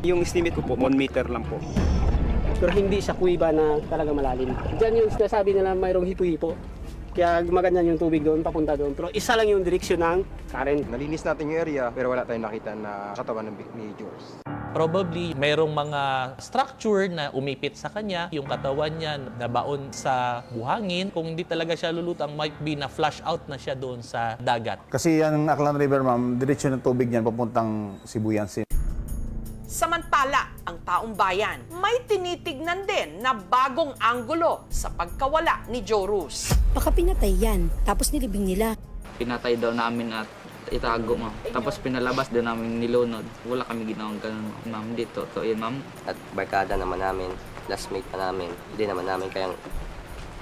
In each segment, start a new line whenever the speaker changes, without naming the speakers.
Yung estimate ko po, 1 meter lang po.
Pero hindi siya kuiba na talaga malalim. Diyan yung sinasabi nila mayroong hipo-hipo. Kaya gumaganyan yung tubig doon, papunta doon. Pero isa lang yung direksyon ng current.
Nalinis natin yung area pero wala tayong nakita na katawan ni George.
Probably, mayroong mga structure na umipit sa kanya, yung katawan niya nabaon sa buhangin. Kung hindi talaga siya lulutang, might be na flush out na siya doon sa dagat.
Kasi yan, Aklan River, ma'am, diretsyo ng tubig niyan papuntang Sibuyan.
Samantala, ang taong bayan may tinitignan din na bagong anggulo sa pagkawala ni Jorus.
Baka pinatay yan, tapos nilibing nila.
Pinatay daw namin at itago, ma'am. Tapos pinalabas din namin nilunod. Wala kami ginawang ganun, ma'am. Dito, to yun, ma'am.
At barkada naman namin, classmate pa namin. Hindi naman namin kayang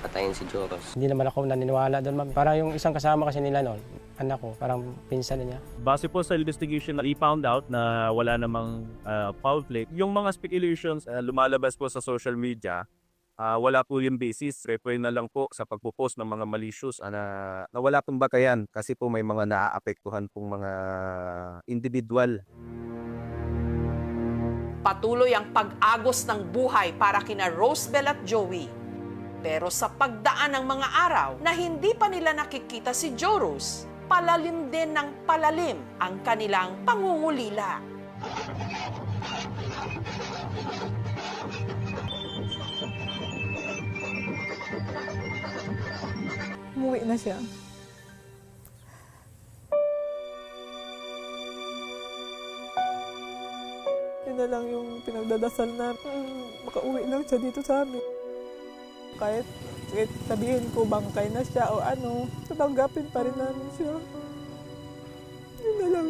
patayin si Joros.
Hindi naman ako naniniwala doon, ma'am. Para yung isang kasama kasi nila noon, anak ko, parang pinsan niya.
Base po sa investigation, we found out na wala namang foul play. Yung mga speculations lumalabas po sa social media, wala po yung basis. Refer na lang po sa pagpo-post ng mga malicious na wala pong batayan kasi po may mga naaapektuhan pong mga individual.
Patuloy ang pag-agos ng buhay para kina Rosebel at Joey. Pero sa pagdaan ng mga araw na hindi pa nila nakikita si Jorus, palalim din ng palalim ang kanilang pangungulila.
Umuwi na siya. Yun na lang yung pinagdadasal na makauwi lang siya dito sa amin. Kahit sabihin ko bangkay na siya o ano, tatanggapin pa rin namin siya. Yun na lang.